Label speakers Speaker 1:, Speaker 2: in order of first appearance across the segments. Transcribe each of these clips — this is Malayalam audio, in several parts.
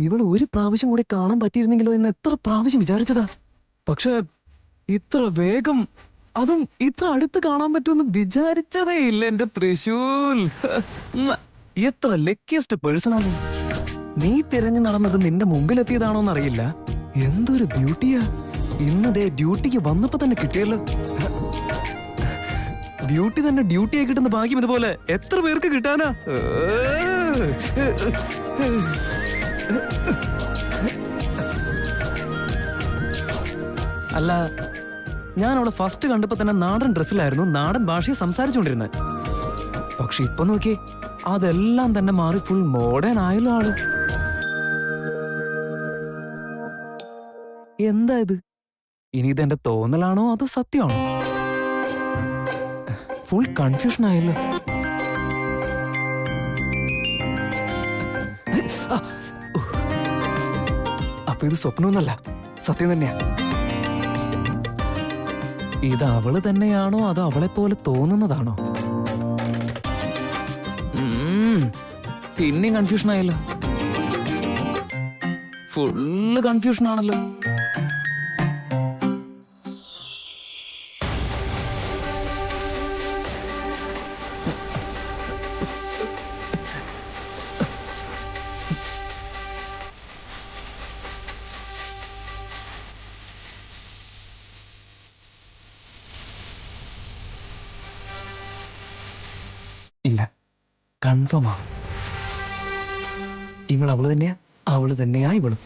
Speaker 1: ഇവൾ ഒരു പ്രാവശ്യം കൂടി കാണാൻ പറ്റിയിരുന്നെങ്കിലോ എന്ന് എത്ര പ്രാവശ്യം വിചാരിച്ചതാ. പക്ഷെ ഇത്ര വേഗം, അതും ഇത്ര അടുത്ത് കാണാൻ പറ്റുമെന്ന് വിചാരിച്ചതേ ഇല്ല എന്റെ തൃശൂൽ. എത്ര ലക്കിയസ്റ്റ് പേഴ്സണാണ് നീ. തിരഞ്ഞു നടന്നത് നിന്റെ മുമ്പിലെത്തിയതാണോന്ന് അറിയില്ല. എന്തൊരു ബ്യൂട്ടിയാ. ഇന്നതേ ഡ്യൂട്ടിക്ക് വന്നപ്പോ തന്നെ കിട്ടിയല്ലോ. ഡ്യൂട്ടി തന്നെ ഡ്യൂട്ടിയായി കിട്ടുന്ന ഭാഗ്യം ഇതുപോലെ എത്ര പേർക്ക് കിട്ടാനാ. അല്ല, ഞാൻ അവളെ ഫസ്റ്റ് കണ്ടപ്പോ തന്നെ നാടൻ ഡ്രസ്സിലായിരുന്നു, നാടൻ ഭാഷയെ സംസാരിച്ചുകൊണ്ടിരുന്നത്. പക്ഷെ ഇപ്പൊ നോക്കി, അതെല്ലാം തന്നെ മാറി ഫുൾ മോഡേൺ ആയല്ലോ ആള്. എന്താ ഇത്? ഇനി ഇതെന്റെ തോന്നലാണോ അതോ സത്യമാണോ? ഫുൾ കൺഫ്യൂഷൻ ആയല്ലോ. അപ്പൊ ഇത് സ്വപ്നമൊന്നല്ല, സത്യം തന്നെയാ. ഇത് അവള് തന്നെയാണോ അതോ അവളെ പോലെ തോന്നുന്നതാണോ? പിന്നെയും കൺഫ്യൂഷൻ ആയല്ലോ. ഫുള്ള് കൺഫ്യൂഷൻ ആണല്ലോ. ഇല്ല, കൺഫേമാ. ഇവൾ അവള് തന്നെയാ, അവള് തന്നെയാ ഇവളും.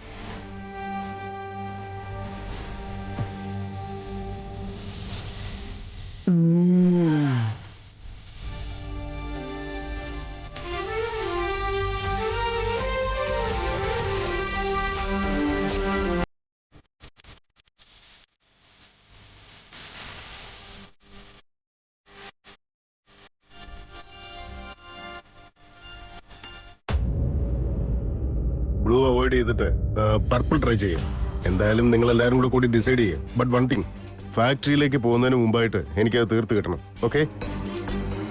Speaker 2: ബ്ലൂ അവോയ്ഡ് ചെയ്തിട്ട് പർപ്പിൾ ട്രൈ ചെയ്യാം. എന്തായാലും നിങ്ങൾ എല്ലാവരും കൂടെ കൂടി ഡിസൈഡ് ചെയ്യും. ബട്ട് വൺ തിങ്, ഫാക്ടറിയിലേക്ക് പോകുന്നതിന് മുമ്പായിട്ട് എനിക്കത് തീർത്ത് കിട്ടണം. Okay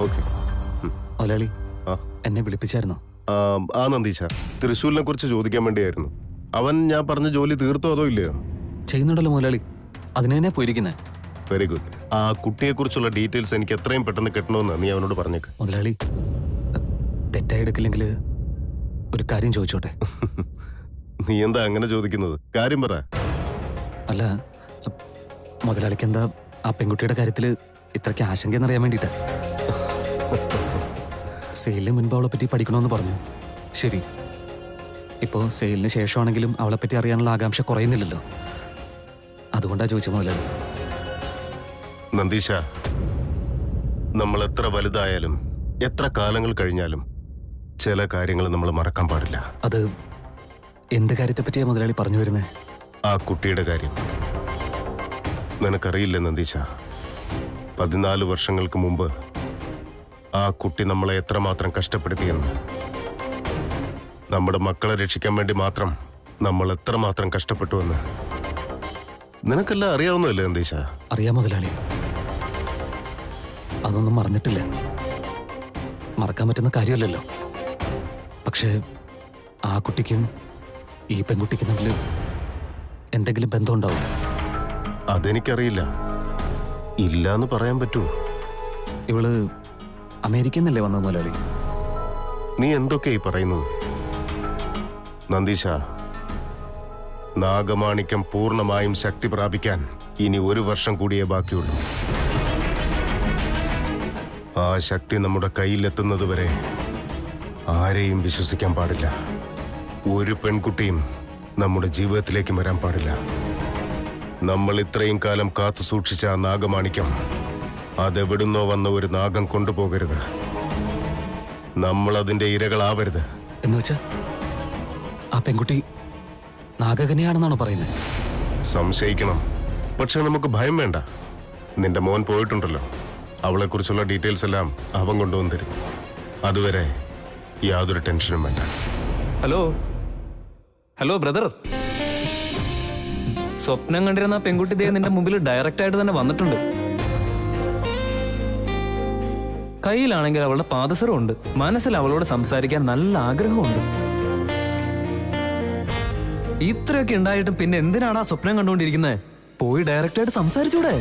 Speaker 2: okay.
Speaker 3: മുതലാളി എന്നെ വിളിപ്പിച്ചായിരുന്നോ?
Speaker 2: ആ നന്ദീശ, തൃശ്ശൂലിനെ കുറിച്ച് ചോദിക്കാൻ വേണ്ടിയായിരുന്നു. അവൻ ഞാൻ പറഞ്ഞ ജോലി തീർത്തോ അതോ ഇല്ലയോ?
Speaker 3: ചെയ്യുന്നുണ്ടല്ലോ മുതലാളി, അതിനെ തന്നെ പോയിരിക്കുന്നത്.
Speaker 2: Very good. ആ കുട്ടിയെ കുറിച്ചുള്ള ഡീറ്റെയിൽസ് എനിക്ക് എത്രയും പെട്ടെന്ന് കിട്ടണമെന്ന് നീ അവനോട് പറഞ്ഞേക്ക്.
Speaker 3: മുതലാളി തെറ്റായി എടുക്കില്ലെങ്കിൽ ഒരു കാര്യം ചോദിച്ചോട്ടെ?
Speaker 2: നീ എന്താ അങ്ങനെ ചോദിക്കുന്നത്? കാര്യം പറ.
Speaker 3: അല്ല, മുതലാളിക്ക് എന്താ ആ പെൺകുട്ടിയുടെ കാര്യത്തിൽ ഇത്രയ്ക്ക് ആശങ്കയെന്നറിയാൻ വേണ്ടിയിട്ടാ. സെയിലിന് മുൻപ് അവളെ പറ്റി പഠിക്കണമെന്ന് പറഞ്ഞു. ശരി, ഇപ്പോൾ സെയിലിന് ശേഷമാണെങ്കിലും അവളെ പറ്റി അറിയാനുള്ള ആകാംക്ഷ കുറയുന്നില്ലല്ലോ. അതുകൊണ്ടാ ചോദിച്ചത് മുതലാളി.
Speaker 2: നന്ദീശ, നമ്മൾ എത്ര വലുതായാലും എത്ര കാലങ്ങൾ കഴിഞ്ഞാലും ചില കാര്യങ്ങൾ നമ്മൾ മറക്കാൻ പാടില്ല.
Speaker 3: അത് എന്ത് കാര്യത്തെ പറ്റിയാ മുതലാളി പറഞ്ഞു വരുന്നത്?
Speaker 2: ആ കുട്ടിയുടെ കാര്യം. നിനക്കറിയില്ല നന്ദീശ, 14 വർഷങ്ങൾക്ക് മുമ്പ് ആ കുട്ടി നമ്മളെ എത്രമാത്രം കഷ്ടപ്പെടുത്തിയെന്ന്. നമ്മുടെ മക്കളെ രക്ഷിക്കാൻ വേണ്ടി മാത്രം നമ്മൾ എത്രമാത്രം കഷ്ടപ്പെട്ടുവെന്ന് നിനക്കെല്ലാം അറിയാവുന്നതല്ലേ നന്ദീശ?
Speaker 3: അറിയാം മുതലാളി, അതൊന്നും മറന്നിട്ടില്ല. മറക്കാൻ പറ്റുന്ന കാര്യമല്ലല്ലോ. പക്ഷേ ആ കുട്ടിക്കും ഈ പെൺകുട്ടിക്കും തമ്മിൽ എന്തെങ്കിലും ബന്ധമുണ്ടാവും?
Speaker 2: അതെനിക്കറിയില്ല. ഇല്ലാന്ന് പറയാൻ പറ്റുമോ?
Speaker 3: ഇവള് അമേരിക്കയിൽ നിന്നല്ലേ വന്നത് മുതലാളി?
Speaker 2: നീ എന്തൊക്കെയായി പറയുന്നത് നന്ദീശ? നാഗമാണിക്യം പൂർണ്ണമായും ശക്തി പ്രാപിക്കാൻ ഇനി 1 വർഷം കൂടിയേ ബാക്കിയുള്ളൂ. ആ ശക്തി നമ്മുടെ കയ്യിലെത്തുന്നതുവരെ ആരെയും വിശ്വസിക്കാൻ പാടില്ല. ഒരു പെൺകുട്ടിയും നമ്മുടെ ജീവിതത്തിലേക്ക് വരാൻ പാടില്ല. നമ്മൾ ഇത്രയും കാലം കാത്തു സൂക്ഷിച്ച ആ നാഗമാണിക്യം അതെവിടുന്നോ വന്ന ഒരു നാഗം കൊണ്ടുപോകരുത്. നമ്മൾ അതിന്റെ ഇരകളാവരുത്.
Speaker 3: എന്നുവെച്ചാ ആ പെൺകുട്ടി നാഗകന്യാണെന്നാണോ പറയുന്നത്?
Speaker 2: സംശയിക്കണം, പക്ഷെ നമുക്ക് ഭയം വേണ്ട. നിന്റെ മോൻ പോയിട്ടുണ്ടല്ലോ, അവളെക്കുറിച്ചുള്ള ഡീറ്റെയിൽസ് എല്ലാം അവൻ കൊണ്ടുവന്ന് തരും. അതുവരെ യാതൊരു ടെൻഷനും വേണ്ട.
Speaker 1: ഹലോ ഹലോ ബ്രദർ, സ്വപ്നം കണ്ടിരുന്ന പെൺകുട്ടി ദേ നിന്റെ മുമ്പിൽ ഡയറക്റ്റ് ആയിട്ട് തന്നെ വന്നിട്ടുണ്ട്. കയ്യിലാണെങ്കിൽ അവളുടെ പാദസരമുണ്ട്, മനസ്സിൽ അവളോട് സംസാരിക്കാൻ നല്ല ആഗ്രഹമുണ്ട്. ഇത്രയൊക്കെ ഉണ്ടായിട്ടും പിന്നെ എന്തിനാണ് ആ സ്വപ്നം കണ്ടുകൊണ്ടിരിക്കുന്നത്? പോയി ഡയറക്റ്റായിട്ട് സംസാരിച്ചൂടെ?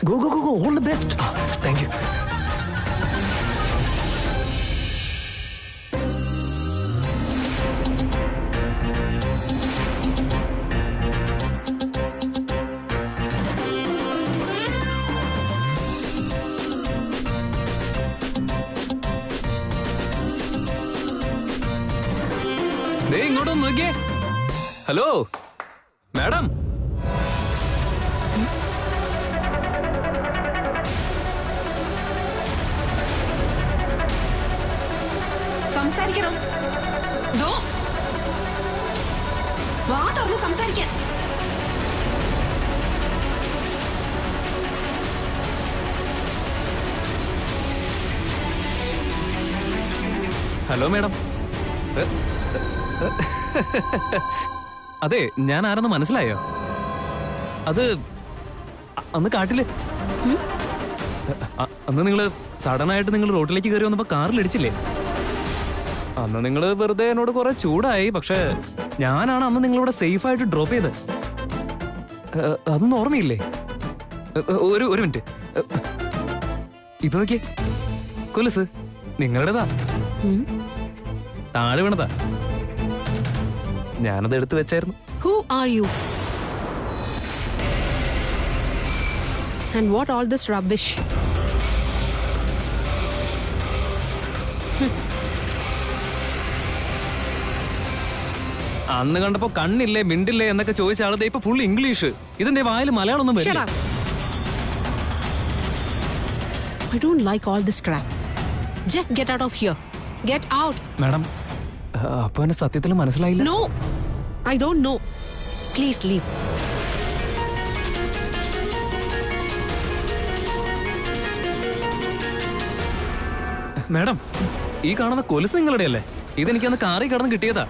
Speaker 1: Go, go, go, go. All the best. Thank you. ഇങ്ങോട്ടൊന്ന് നോക്കിയേ. Hello madam.
Speaker 4: സംസാരിക്കണോ? വാ തുറന്ന് സംസാരിക്കാൻ.
Speaker 1: Hello madam. അതെ, ഞാൻ ആരെന്ന് മനസ്സിലായോ? അത് അന്ന് കാട്ടില് അന്ന് നിങ്ങള് സഡൻ ആയിട്ട് നിങ്ങൾ റോഡിലേക്ക് കയറി വന്നപ്പോ കാറിലിടിച്ചില്ലേ? അന്ന് നിങ്ങള് വെറുതെ എന്നോട് കുറെ ചൂടായി. പക്ഷെ ഞാനാണ് അന്ന് നിങ്ങളിവിടെ സേഫ് ആയിട്ട് ഡ്രോപ്പ് ചെയ്ത്. അതൊന്നും ഓർമ്മയില്ലേ? ഒരു മിനിറ്റ്, ഇത് നോക്കിയേ. കൊലുസ് നിങ്ങളുടേതാ, താഴെ വീണതാ. ഞാനത് എടുത്തു വെച്ചായിരുന്നു.
Speaker 4: Who are you? And what all this rubbish?
Speaker 1: അന്ന് കണ്ടപ്പോ കണ്ണില്ലേ മിണ്ടില്ലേ എന്നൊക്കെ ചോദിച്ച ആളത് ഇപ്പൊ ഫുൾ ഇംഗ്ലീഷ്. ഇതിന്റെ വായിൽ മലയാളം ഒന്നും
Speaker 4: Shut
Speaker 1: വരില്ല.
Speaker 4: up. I don't like all this crap. Just get out of here. Get out.
Speaker 1: Madam, അപ്പൊ എന്നെ സത്യത്തിൽ മനസ്സിലായില്ല.
Speaker 4: No. I don't know. Please leave.
Speaker 1: Madam, ഈ കാണുന്ന കൊലുസ് നിങ്ങളുടെ അല്ലേ? ഇതെനിക്ക് അന്ന് കാറിൽ കടന്ന് കിട്ടിയതാ.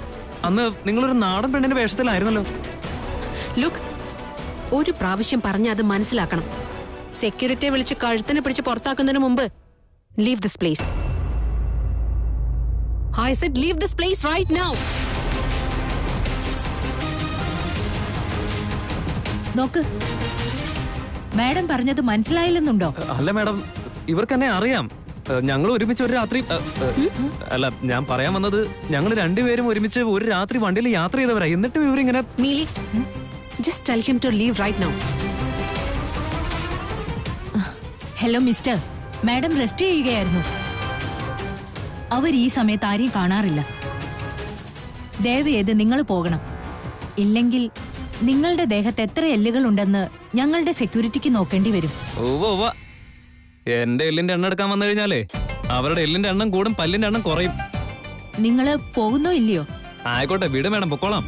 Speaker 1: അന്ന് നിങ്ങളൊരു നാടൻ പെണ്ണിന്റെ വേഷത്തിലായിരുന്നല്ലോ.
Speaker 4: ലുക്ക്, ഒരു പ്രാവശ്യം പറഞ്ഞ അത് മനസ്സിലാക്കണം. സെക്യൂരിറ്റിയെ വിളിച്ച് കഴുത്തിനെ പിടിച്ച് പുറത്താക്കുന്നതിന് മുമ്പ് leave this place. I said leave this place right now.
Speaker 5: നോക്ക്, മാഡം പറഞ്ഞത് മനസ്സിലായില്ലെന്നുണ്ടോ?
Speaker 1: അല്ല മാഡം, ഇവർക്ക് എന്നെ അറിയാം. ഞങ്ങൾ ഒരുമിച്ച് ഒരു രാത്രി അല്ല, ഞാൻ പറയാൻ വന്നത് ഞങ്ങൾ രണ്ടുപേരും ഒരുമിച്ച് ഒരു രാത്രി വണ്ടിയിൽ യാത്ര ചെയ്തവരാ. എന്നിട്ടും ഇവരിങ്ങനെ.
Speaker 4: Neely, just tell him to leave right now.
Speaker 5: Hello mister, madam rest ചെയ്യുകയായിരുന്നു. അവർ ഈ സമയത്ത് ആരെയും കാണാറില്ല. ദയവേത് നിങ്ങൾ പോകണം. ഇല്ലെങ്കിൽ നിങ്ങളുടെ ദേഹത്ത് എത്ര എല്ലുകൾ ഉണ്ടെന്ന് ഞങ്ങളുടെ സെക്യൂരിറ്റിക്ക് നോക്കേണ്ടി വരും.
Speaker 1: ഓവ എന്റെ എല്ലിന്റെ എണ്ണം എടുക്കാൻ വന്നു കഴിഞ്ഞാലേ അവരുടെ എല്ലിന്റെ എണ്ണം കൂടും, പല്ലിന്റെ എണ്ണം കുറയും.
Speaker 5: നിങ്ങൾ പോകുന്നോ ഇല്ലയോ?
Speaker 1: ആയിക്കോട്ടെ, വീട് വേണം, പൊക്കോളാം.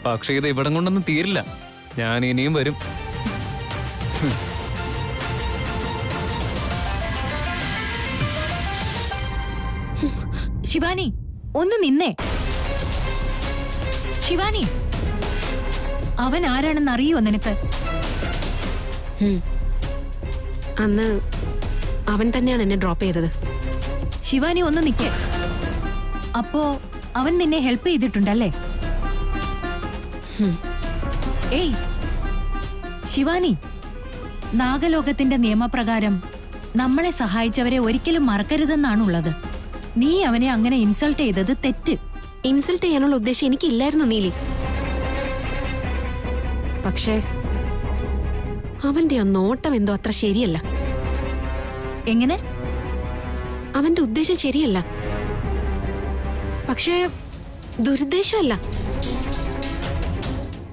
Speaker 1: പക്ഷേ ഇത് ഇവിടം കൊണ്ടൊന്നും തീരില്ല. ഞാൻ ഇനിയും വരും.
Speaker 5: ശിവാനി, ഒന്ന് നിന്നേ. ശിവാനി, അവൻ ആരാണെന്ന് അറിയോ നിനക്ക്?
Speaker 4: അന്ന് അവൻ തന്നെയാണ് എന്നെ ഡ്രോപ്പ് ചെയ്തത്.
Speaker 5: ശിവാനി, ഒന്ന് നിക്കേ. അപ്പോ അവൻ നിന്നെ ഹെൽപ്പ് ചെയ്തിട്ടുണ്ടല്ലേ? ഏയ് ശിവാനി, നാഗലോകത്തിന്റെ നിയമപ്രകാരം നമ്മളെ സഹായിച്ചവരെ ഒരിക്കലും മറക്കരുതെന്നാണുള്ളത്. നീ അവനെ അങ്ങനെ ഇൻസൾട്ട് ചെയ്തത് തെറ്റ്.
Speaker 4: ഇൻസൾട്ട് ചെയ്യാനുള്ള ഉദ്ദേശം എനിക്കില്ലായിരുന്നു നീലി. പക്ഷേ അവന്റെ ആ നോട്ടം എന്തോ അത്ര ശരിയല്ല.
Speaker 5: എങ്ങനെ?
Speaker 4: അവന്റെ ഉദ്ദേശം ശരിയല്ല, പക്ഷേ ദുരുദ്ദേശമല്ല.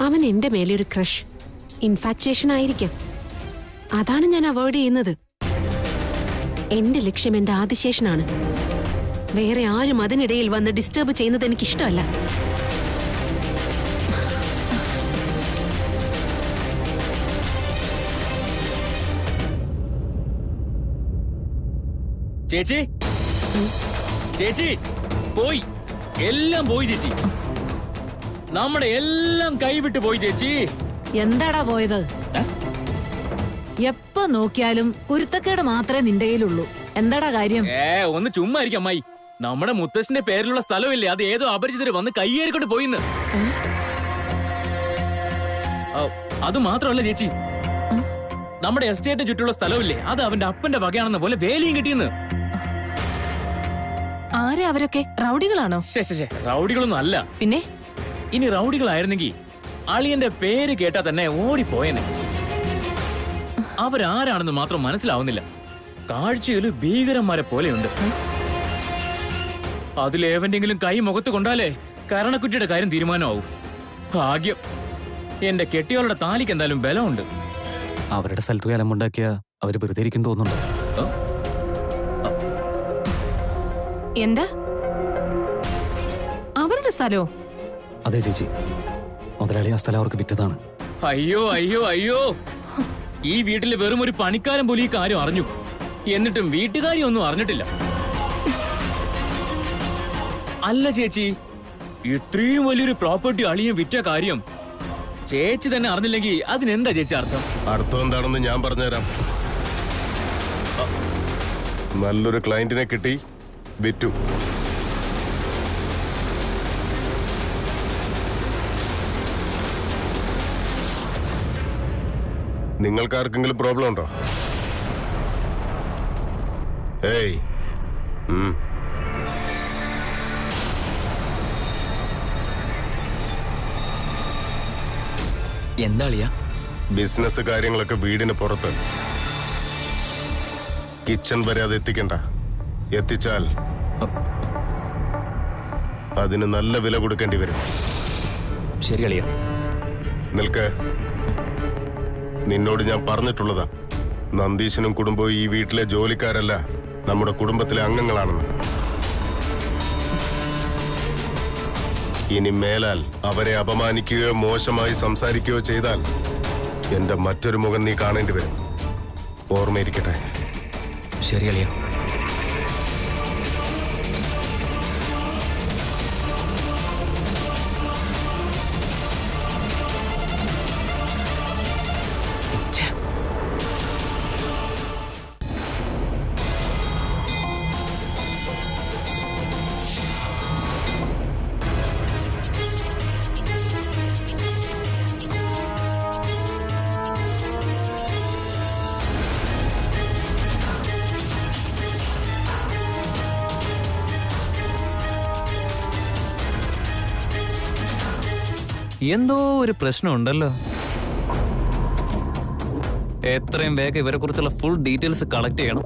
Speaker 4: അവൻ എന്റെ മേലെ ഒരു ക്രഷ്, ഇൻഫാക്ച്വേഷൻ ആയിരിക്കാം. അതാണ് ഞാൻ അവോയ്ഡ് ചെയ്യുന്നത്. എന്റെ ലക്ഷ്യം എന്റെ ആദിശേഷനാണ്. വേറെ ആരും അതിനിടയിൽ വന്ന് ഡിസ്റ്റർബ് ചെയ്യുന്നത് എനിക്കിഷ്ടമല്ല.
Speaker 6: ചേച്ചി ചേച്ചി പോയി, എല്ലാം പോയി ചേച്ചി. നമ്മുടെ എല്ലാം കൈവിട്ട് പോയി ചേച്ചി.
Speaker 5: എന്താടാ പോയത്? എപ്പോ നോക്കിയാലും കുരുത്തക്കേട് മാത്രമേ നിന്റെ കയ്യിലുള്ളൂ. എന്താടാ കാര്യം?
Speaker 6: ഒന്ന് ചുമ്മാ ഇരിക്കും അമ്മായി. നമ്മുടെ മുത്തശ്ശന്റെ പേരിലുള്ള സ്ഥലമില്ലേ, അത് ഏതോ അപരിചിതര് വന്ന് കയ്യേറിക്കൊണ്ട് പോയിന്ന്. അത് മാത്രമല്ല ചേച്ചി, നമ്മുടെ എസ്റ്റേറ്റിന് ചുറ്റുള്ള സ്ഥലമില്ലേ, അത് അവന്റെ അപ്പന്റെ വകയാണെന്ന പോലെ വേലിയും കിട്ടിയെന്ന്.
Speaker 4: ആരെ അവരൊക്കെ? റൗഡികളാണോ?
Speaker 6: റൗഡികളൊന്നും അല്ല.
Speaker 4: പിന്നെ
Speaker 6: ഇനി റൗഡികളായിരുന്നെങ്കിൽ അളിയന്റെ പേര് കേട്ടാ തന്നെ ഓടിപ്പോയനെ. അവരാരാണെന്ന് മാത്രം മനസ്സിലാവുന്നില്ല. കാഴ്ചയില് ഭീകരന്മാരെ പോലെയുണ്ട്. അതിലേവന്റെങ്കിലും കൈ മുഖത്ത് കൊണ്ടാലേ കരണക്കുറ്റിയുടെ കാര്യം തീരുമാനമാവും. ഭാഗ്യം എന്റെ കെട്ടിയോളുടെ താലിക്ക് എന്തായാലും ബലമുണ്ട്.
Speaker 3: അവരുടെ സ്ഥലത്ത് കലമുണ്ടാക്കിയ അവര് വെറുതെ ഇരിക്കും തോന്നുന്നുണ്ട്.
Speaker 4: എന്താ അവരുടെ സ്ഥലോ?
Speaker 3: അതെ ചേച്ചി, മുതലാളി ആ സ്ഥലം അവർക്ക് വിറ്റതാണ്.
Speaker 6: അയ്യോ അയ്യോ അയ്യോ, ഈ വീട്ടില് വെറും ഒരു പണിക്കാരൻ പോലും ഈ കാര്യം അറിഞ്ഞു. എന്നിട്ടും വീട്ടുകാരി ഒന്നും അറിഞ്ഞിട്ടില്ല. അല്ല ചേച്ചി, ഇത്രയും വലിയൊരു പ്രോപ്പർട്ടി അളിയും വിറ്റ കാര്യം ചേച്ചി തന്നെ അറിഞ്ഞില്ലെങ്കിൽ അതിനെന്താ ചേച്ചി അർത്ഥം?
Speaker 2: അർത്ഥം എന്താണെന്ന് ഞാൻ പറഞ്ഞുതരാം. നല്ലൊരു ക്ലയന്റിനെ കിട്ടി, വിറ്റു. നിങ്ങൾക്കാർക്കെങ്കിലും പ്രോബ്ലം ഉണ്ടോ? ഏയ്
Speaker 6: എന്താ അളിയാ?
Speaker 2: ബിസിനസ് കാര്യങ്ങളൊക്കെ വീടിന് പുറത്ത്, കിച്ചൺ വരെ അത് എത്തിക്കണ്ട. എത്തിച്ചാൽ അതിന് നല്ല വില കൊടുക്കേണ്ടി വരും.
Speaker 6: ശരി അളിയാ.
Speaker 2: നിൽക്ക്. നിന്നോട് ഞാൻ പറഞ്ഞിട്ടുള്ളതാ, നന്ദീശനും കുടുംബവും ഈ വീട്ടിലെ ജോലിക്കാരല്ല, നമ്മുടെ കുടുംബത്തിലെ അംഗങ്ങളാണെന്ന്. ഇനി മേലാൽ അവരെ അപമാനിക്കുകയോ മോശമായി സംസാരിക്കുകയോ ചെയ്താൽ എന്റെ മറ്റൊരു മുഖം നീ കാണേണ്ടി വരും. ഓർമ്മയിരിക്കട്ടെ.
Speaker 6: ശരി അളിയാ.
Speaker 1: എന്തോ ഒരു പ്രശ്നമുണ്ടല്ലോ. എത്രയും വേഗം ഇവരെ കുറിച്ചുള്ള ഫുൾ ഡീറ്റെയിൽസ് കളക്ട് ചെയ്യണം.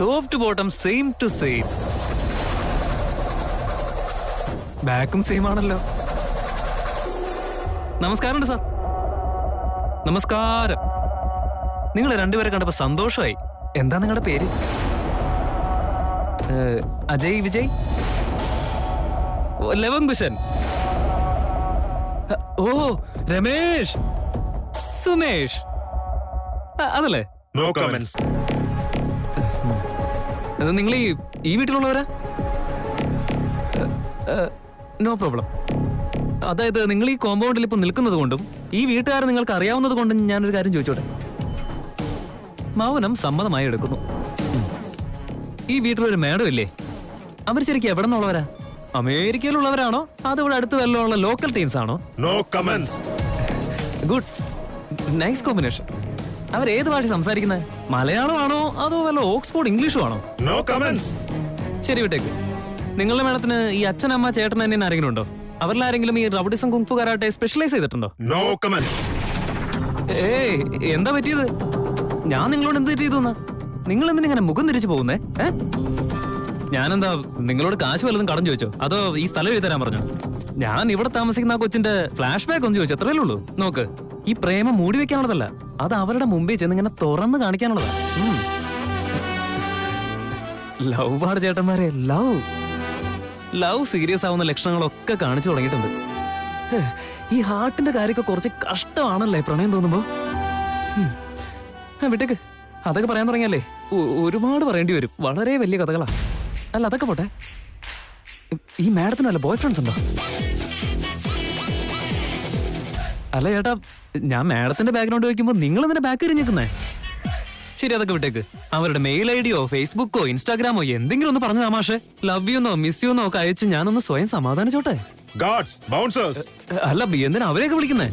Speaker 1: Top to bottom same to same. ബാക്കും സെയിം ആണല്ലോ. നമസ്കാരം സാർ. നമസ്കാരം. നിങ്ങൾ രണ്ടുപേരെ കണ്ടപ്പോ സന്തോഷമായി. എന്താ നിങ്ങളുടെ പേര്? അജയ്, വിജയ്, ലവൻകുശൻ. ഓ, രമേഷ്, സുമേഷ്, അതല്ലേ?
Speaker 2: No comments.
Speaker 1: നിങ്ങൾ ഈ വീട്ടിലുള്ളവരാ? No problem. അതായത് നിങ്ങൾ ഈ കോമ്പൗണ്ടിൽ ഇപ്പൊ നിൽക്കുന്നത് കൊണ്ടും ഈ വീട്ടുകാരെ നിങ്ങൾക്ക് അറിയാവുന്നത് കൊണ്ടും ഞാനൊരു കാര്യം ചോദിച്ചോട്ടെ. മൗനം സമ്മതമായി എടുക്കുന്നു. ഈ വീട്ടിലൊരു മേഡം ഇല്ലേ? അവർ ശരിക്കും എവിടെ നിന്നുള്ളവരാ? അമേരിക്കയിലുള്ളവരാണോ അതോ ഇവിടെ അടുത്ത് വല്ലതുള്ള ലോക്കൽ ടീംസ് ആണോ?
Speaker 2: No comments.
Speaker 1: Good, nice combination. അവരേത് ഭാഷ സംസാരിക്കുന്നത്? മലയാളമാണോ അതോ വല്ല ഓക്സ്ഫോർഡ് ഇംഗ്ലീഷും ആണോ?
Speaker 2: No comments.
Speaker 1: ശരി, വിട്ടേക്ക്. നിങ്ങളുടെ മേഡത്തിന് ഈ അച്ഛനമ്മ ചേട്ടൻ തന്നെ ആരെങ്കിലും ഉണ്ടോ? അവരിലാരെങ്കിലും ഈ റൗഡിസം കുങ്ഫു കരാട്ടെ സ്പെഷ്യലൈസ് ചെയ്തിട്ടുണ്ടോ?
Speaker 2: No comments.
Speaker 1: ഏയ്, എന്താ പറ്റിയത്? ഞാൻ നിങ്ങളോട് എന്ത് ചെയ്തു? നിങ്ങൾ എന്തിനിങ്ങനെ മുഖം തിരിച്ചു പോകുന്നേ? ഞാനെന്താ നിങ്ങളോട് കാശ് വല്ലതും കടം ചോദിച്ചോ അതോ ഈ സ്ഥലം എഴുതി തരാൻ പറഞ്ഞോ? ഞാൻ ഇവിടെ താമസിക്കുന്ന ആ കൊച്ചിന്റെ ഫ്ലാഷ് ബാക്ക് ഒന്ന് ചോദിച്ചു, അത്രയല്ലേ ഉള്ളൂ. നോക്ക്, ഈ പ്രേമം മൂടി വെക്കാനുള്ളതല്ല, അത് അവരുടെ മുമ്പിൽ ചെന്ന് ഇങ്ങനെ തുറന്ന് കാണിക്കാനുള്ളതാ. ലവ് പാട് ചേട്ടന്മാരെ, ലവ് സീരിയസ് ആവുന്ന ലക്ഷണങ്ങളൊക്കെ കാണിച്ചു തുടങ്ങിയിട്ടുണ്ട്. ഈ ഹാർട്ടിന്റെ കാര്യമൊക്കെ കുറച്ച് കഷ്ടമാണല്ലേ പ്രണയം തോന്നുമ്പോ. വിട്ടേക്ക്, അതൊക്കെ പറയാൻ തുടങ്ങിയല്ലേ ഒരുപാട് പറയേണ്ടി വരും. വളരെ വലിയ കഥകളാ. അല്ല അതൊക്കെ പോട്ടെ, ഈ മാഡത്തിന് വല്ല ബോയ് ഫ്രണ്ട്സ് ഉണ്ടോ? അല്ല ചേട്ടാ, ഞാൻ മാഡത്തിന്റെ ബാക്ക്ഗ്രൗണ്ട് ചോദിക്കുമ്പോ നിങ്ങൾ എന്തിനാ ബാക്ക് എറിഞ്ഞേക്കുന്നേ? ശരി, അതൊക്കെ വിട്ടേക്ക്. അവരുടെ മെയിൽ ഐഡിയോ ഫേസ്ബുക്കോ ഇൻസ്റ്റാഗ്രാമോ എന്തെങ്കിലും ഒന്ന് പറഞ്ഞു തമാഷേ. ലവ് യുന്നോ മിസ് യുന്നോ ഒക്കെ അയച്ച് ഞാനൊന്ന് സ്വയം സമാധാനിച്ചോട്ടെ. അല്ല എന്തിനാ അവരെയൊക്കെ വിളിക്കുന്നേ?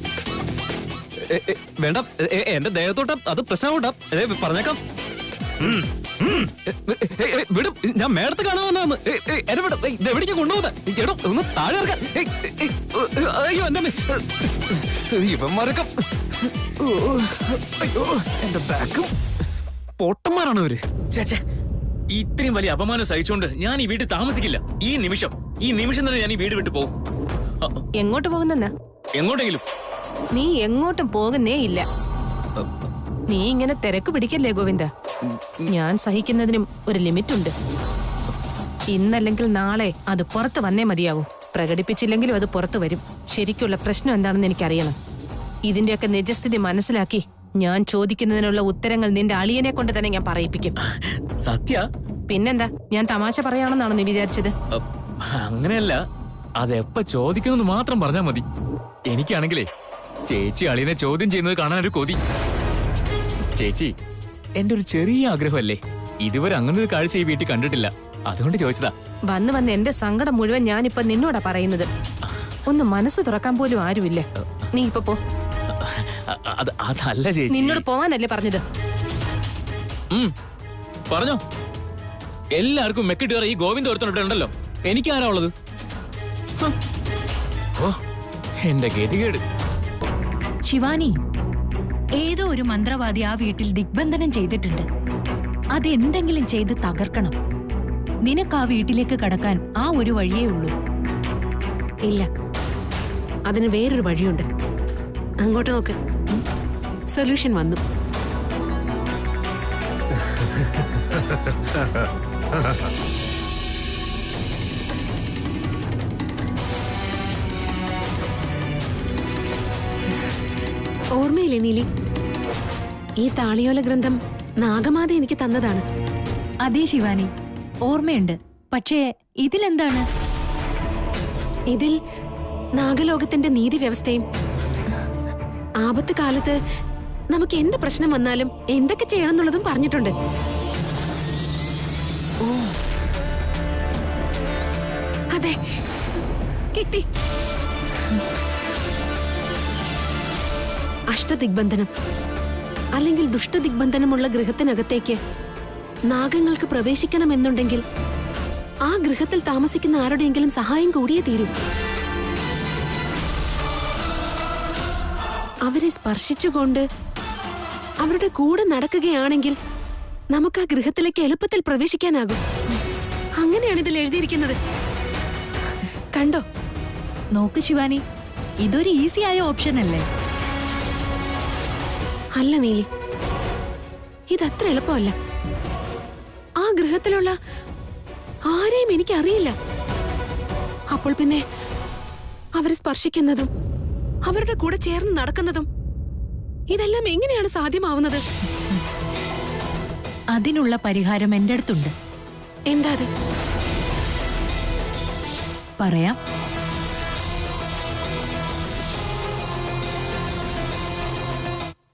Speaker 1: വേണ്ട, എന്റെ ദേഹത്തോട്ട അത് പ്രശ്നമാവണ്ട, പറഞ്ഞേക്കാം. വിടും, ഞാൻ മേടത്ത് കാണാൻ വന്നാന്ന്. എന്നെ വിടും, എവിടേക്ക് കൊണ്ടുപോകുന്നത്? എടോ ഒന്ന് താഴെ ഇറക്കാൻ. അയ്യോ എന്നെ ഇവന്മാരൊക്കെ, അയ്യോ എന്റെ ബാക്കും. പൊട്ടന്മാരാണ് ഇവര്.
Speaker 6: ചേച്ചേ, ഇത്രയും വലിയ അപമാനം സഹിച്ചുകൊണ്ട് ഞാൻ ഈ വീട്ടിൽ താമസിക്കില്ല. ഈ നിമിഷം തന്നെ ഞാൻ ഈ വീട് വിട്ടു പോകും.
Speaker 4: എങ്ങോട്ട് പോകുന്നെന്നാ?
Speaker 6: എങ്ങോട്ടെങ്കിലും.
Speaker 4: നീ എങ്ങോട്ടും പോകുന്നേ ഇല്ല. നീ ഇങ്ങനെ തിരക്ക് പിടിക്കല്ലേ ഗോവിന്ദ. ഞാൻ സഹിക്കുന്നതിനും ഒരു ലിമിറ്റ് ഉണ്ട്. ഇന്നല്ലെങ്കിൽ നാളെ അത് പുറത്ത് വന്നേ മതിയാവൂ. പ്രകടിപ്പിച്ചില്ലെങ്കിലും അത് പുറത്തു വരും. ശരിക്കുള്ള പ്രശ്നം എന്താണെന്ന് എനിക്കറിയണം. ഇതിന്റെയൊക്കെ നിജസ്ഥിതി മനസ്സിലാക്കി ഞാൻ ചോദിക്കുന്നതിനുള്ള ഉത്തരങ്ങൾ നിന്റെ അളിയനെ കൊണ്ട് തന്നെ ഞാൻ പറയിപ്പിക്കും.
Speaker 6: സത്യ?
Speaker 4: പിന്നെന്താ, ഞാൻ തമാശ പറയാണെന്നാണോ നീ വിചാരിച്ചത്?
Speaker 6: അങ്ങനെയല്ല, അതെപ്പ ചോദിക്കുമെന്ന് മാത്രം പറഞ്ഞാൽ മതി. എനിക്കാണെങ്കിലേ ചേച്ചി അളിയനെ ചോദ്യം ചെയ്യുന്നത് കാണാൻ ഒരു കൊതി. ചേച്ചി, എന്റെ ഒരു ചെറിയ ആഗ്രഹമല്ലേ, ഇതുവരെ അങ്ങനെ ഒരു കാഴ്ച ഈ വീട്ടിൽ കണ്ടിട്ടില്ല. അതുകൊണ്ട് ചോദിച്ചതാ.
Speaker 4: വന്ന് എന്റെ സങ്കടം മുഴുവൻ ഞാനിപ്പോ നിന്നോടാ പറയുന്നത്. ഒന്ന് മനസ്സ് തുറക്കാൻ പോലും ആരുമില്ല. നീ ഇപ്പൊ പോ.
Speaker 6: അതല്ല ചേച്ചി,
Speaker 4: നിന്നോട് പോവാനല്ലേ പറഞ്ഞത്?
Speaker 6: പറഞ്ഞോ. എല്ലാവർക്കും മെക്കിട്ട് കയറി ഈ ഗോവിന്ദ ഒരുത്തനോട്ട് ഉണ്ടല്ലോ. എനിക്കാരാ ഉള്ളത്? ഓ, എന്റെ ഗതികേട്.
Speaker 5: ശിവാനി, ഏതോ ഒരു മന്ത്രവാദി ആ വീട്ടിൽ ദിഗ്ബന്ധനം ചെയ്തിട്ടുണ്ട്. അതെന്തെങ്കിലും ചെയ്ത് തകർക്കണം. നിനക്ക് ആ വീട്ടിലേക്ക് കടക്കാൻ ആ ഒരു വഴിയേ ഉള്ളൂ.
Speaker 4: ഇല്ല, അതിന് വേറൊരു വഴിയുണ്ട്. അങ്ങോട്ട് നോക്ക്, സൊല്യൂഷൻ വന്നു. ഓർമ്മയില്ലേ നീലി, ഈ താളിയോല ഗ്രന്ഥം നാഗമാത എനിക്ക് തന്നതാണ്.
Speaker 5: അതേ ശിവാനി, ഓർമ്മയുണ്ട്. പക്ഷേ ഇതിലെന്താണ്?
Speaker 4: ഇതിൽ നാഗലോകത്തിന്റെ നീതി വ്യവസ്ഥയും ആപത്ത് കാലത്ത് നമുക്ക് എന്ത് പ്രശ്നം വന്നാലും എന്തൊക്കെ ചെയ്യണം എന്നുള്ളതും പറഞ്ഞിട്ടുണ്ട്. ഓ അതെ, കിട്ടി. അഷ്ടദിഗ്ബന്ധനം അല്ലെങ്കിൽ ദുഷ്ടദിഗ്ബന്ധനമുള്ള ഗൃഹത്തിനകത്തേക്ക് നാഗങ്ങൾക്ക് പ്രവേശിക്കണമെന്നുണ്ടെങ്കിൽ ആ ഗൃഹത്തിൽ താമസിക്കുന്ന ആരുടെയെങ്കിലും സഹായം കൂടിയേ തീരൂ. അവരെ സ്പർശിച്ചുകൊണ്ട് അവരുടെ കൂടെ നടക്കുകയാണെങ്കിൽ നമുക്ക് ആ ഗൃഹത്തിലേക്ക് എളുപ്പത്തിൽ പ്രവേശിക്കാനാകും. അങ്ങനെയാണ് ഇതിൽ എഴുതിയിരിക്കുന്നത്. കണ്ടോ?
Speaker 5: നോക്ക് ശിവാനി, ഇതൊരു ഈസി ആയ ഓപ്ഷൻ അല്ലേ?
Speaker 4: അല്ല നീലി, ഇതത്ര എളുപ്പമല്ല. ആ ഗൃഹത്തിലുള്ള ആരെയും എനിക്കറിയില്ല. അപ്പോൾ പിന്നെ അവരെ സ്പർശിക്കുന്നതും അവരുടെ കൂടെ ചേർന്ന് നടക്കുന്നതും ഇതെല്ലാം എങ്ങനെയാണ് സാധ്യമാവുന്നത്?
Speaker 5: അതിനുള്ള പരിഹാരം എന്റെ അടുത്തുണ്ട്.
Speaker 4: എന്താ അത്?
Speaker 5: പറയാം.